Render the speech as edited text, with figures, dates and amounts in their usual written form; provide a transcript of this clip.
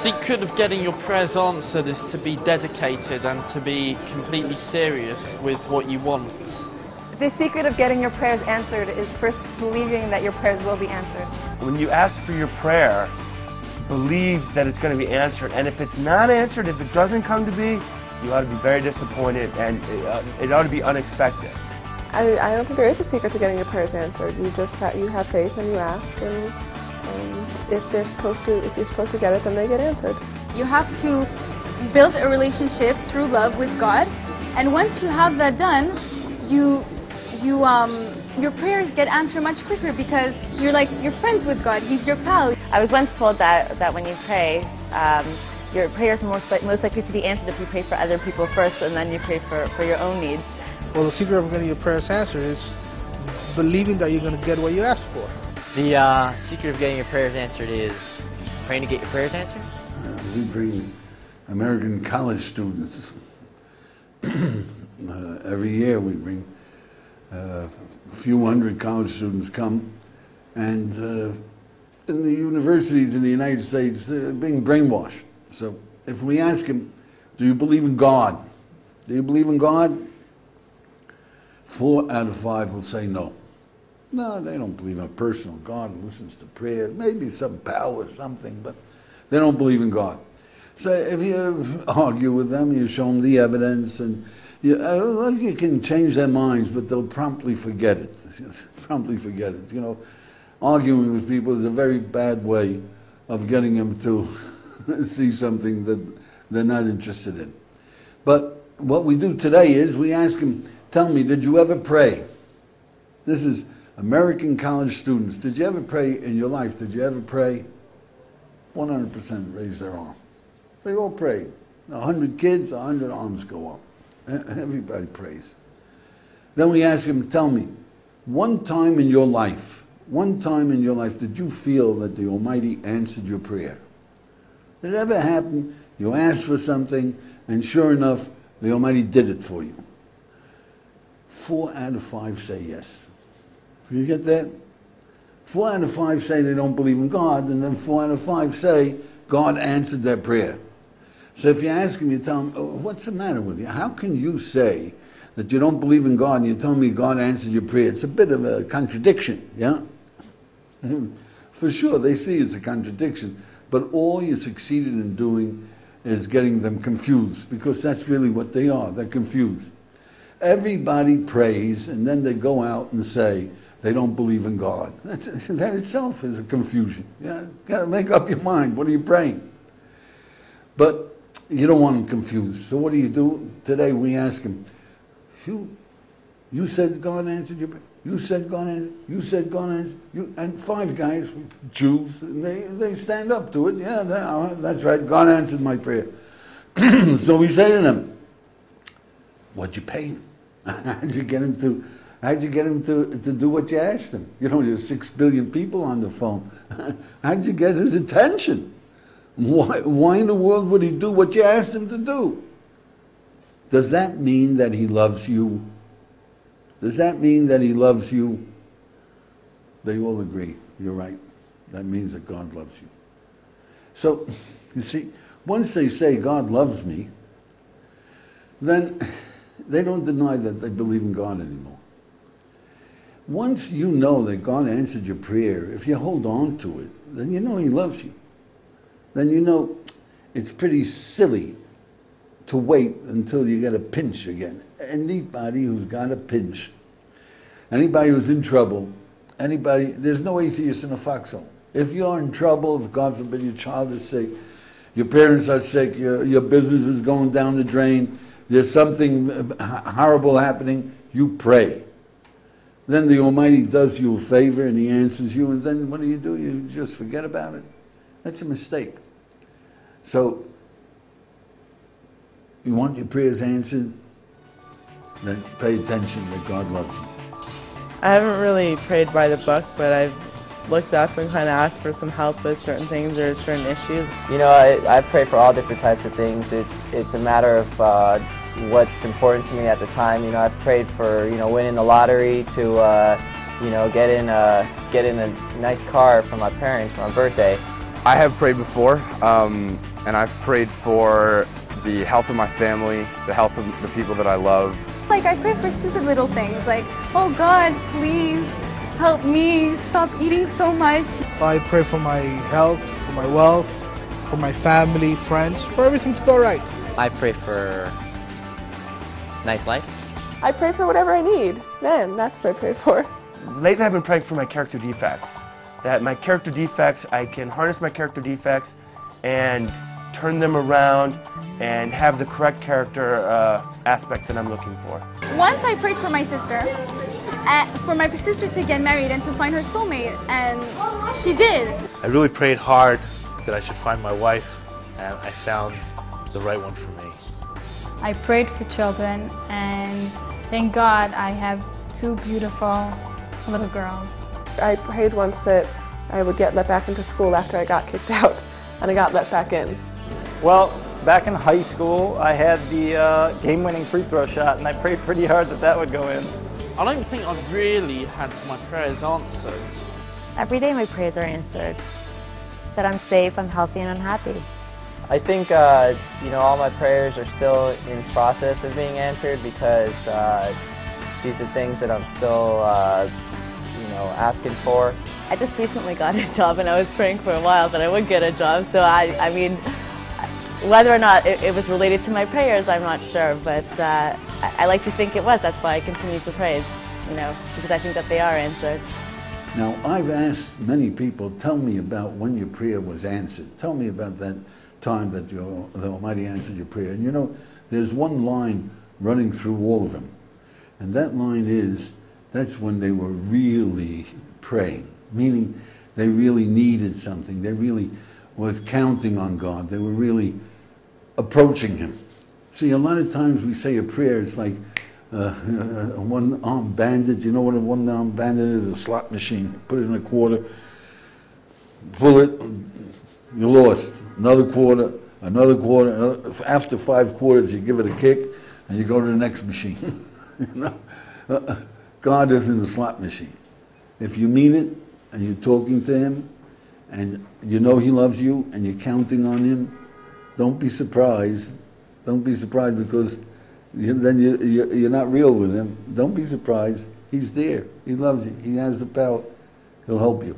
secret of getting your prayers answered is to be dedicated and to be completely serious with what you want. The secret of getting your prayers answered is first believing that your prayers will be answered. When you ask for your prayer, believe that it's going to be answered. And if it's not answered, if it doesn't come to be, you ought to be very disappointed, and it ought to be unexpected. I don't think there is a secret to getting your prayers answered. You just you have faith and you ask, and if you're supposed to get it, then they get answered. You have to build a relationship through love with God, and once you have that done, your prayers get answered much quicker because you're friends with God. He's your pal. I was once told that when you pray, your prayers are most likely to be answered if you pray for other people first and then you pray for your own needs. Well, the secret of getting your prayers answered is believing that you're going to get what you ask for. The secret of getting your prayers answered is praying to get your prayers answered. We bring American college students. Every year we bring a few hundred college students come, and in the universities in the United States, they're being brainwashed. So if we ask them, do you believe in God? Do you believe in God? 4 out of 5 will say no. No, they don't believe in a personal God who listens to prayer. Maybe some power or something, but they don't believe in God. So if you argue with them, you show them the evidence, and you can change their minds, but they'll promptly forget it. Promptly forget it. You know, arguing with people is a very bad way of getting them to see something that they're not interested in. But what we do today is we ask them, tell me, did you ever pray? This is American college students. Did you ever pray in your life? Did you ever pray? 100% raise their arm. They all prayed. 100 kids, 100 arms go up. Everybody prays. Then we ask them, tell me, one time in your life, did you feel that the Almighty answered your prayer? Did it ever happen? You asked for something, and sure enough, the Almighty did it for you. 4 out of 5 say yes. You get that? 4 out of 5 say they don't believe in God, and then 4 out of 5 say God answered their prayer. So if you ask them, you tell them, oh, what's the matter with you? How can you say that you don't believe in God and you tell me God answered your prayer? It's a bit of a contradiction, yeah? For sure, they see it's a contradiction, but all you succeeded in doing is getting them confused, because that's really what they are. They're confused. Everybody prays, and then they go out and say they don't believe in God. That itself is a confusion. Yeah, got to make up your mind. What are you praying? But you don't want them confused. So what do? Today we ask them, you said God answered your prayer. You said God answered. You said God answered. And 5 guys, Jews, and they stand up to it. Yeah, that's right. God answered my prayer. So we say to them, what'd you pay him? How'd you get him to do what you asked him? You know, there's 6 billion people on the phone. How'd you get his attention? Why in the world would he do what you asked him to do? Does that mean that he loves you? Does that mean that he loves you? They all agree. You're right. That means that God loves you. So, you see, once they say God loves me, then they don't deny that they believe in God anymore. Once you know that God answered your prayer, if you hold on to it, then you know he loves you. Then you know it's pretty silly to wait until you get a pinch again. Anybody who's got a pinch, anybody who's in trouble, there's no atheist in a foxhole. If you're in trouble, if God forbid your child is sick, your parents are sick, your business is going down the drain, there's something horrible happening, you pray. Then the Almighty does you a favor and he answers you, and then what do? You just forget about it. That's a mistake. So, you want your prayers answered, then pay attention that God loves you. I haven't really prayed by the book, but I've looked up and kind of asked for some help with certain things or certain issues. You know, I pray for all different types of things. It's a matter of what's important to me at the time. You know, I've prayed for, winning the lottery, to getting a nice car for my parents for my birthday. I have prayed before, and I've prayed for the health of my family, the health of the people that I love. Like, I pray for stupid little things, like, oh God, please help me stop eating so much. I pray for my health, for my wealth, for my family, friends, for everything to go right. I pray for nice life. I pray for whatever I need. Then that's what I pray for. Lately I've been praying for my character defects. That my character defects, I can harness my character defects and turn them around and have the correct character aspect that I'm looking for. Once I prayed for my sister to get married and to find her soulmate, and she did. I really prayed hard that I should find my wife, and I found the right one for me. I prayed for children, and thank God I have 2 beautiful little girls. I prayed once that I would get let back into school after I got kicked out, and I got let back in. Well, back in high school, I had the game-winning free throw shot, and I prayed pretty hard that that would go in. I don't think I've really had my prayers answered. Every day my prayers are answered. That I'm safe, I'm healthy, and I'm happy. I think all my prayers are still in process of being answered because these are things that I'm still asking for. I just recently got a job, and I was praying for a while that I would get a job. So I mean, whether or not it was related to my prayers, I'm not sure. But I like to think it was. That's why I continue to pray, because I think that they are answered. Now, I've asked many people, tell me about when your prayer was answered. Tell me about that time that the Almighty answered your prayer. And there's one line running through all of them. And that line is, that's when they were really praying, meaning they really needed something. They really were counting on God. They were really approaching Him. See, a lot of times we say a prayer, it's like a one-arm bandage. You know what a one-arm bandage is? A slot machine. Put it in a quarter, pull it, you lost. Another quarter, another quarter. After 5 quarters, you give it a kick, and you go to the next machine. God isn't a slot machine. If you mean it, and you're talking to Him, and you know He loves you, and you're counting on Him, don't be surprised. Don't be surprised, because then you're not real with Him. Don't be surprised. He's there. He loves you. He has the power. He'll help you.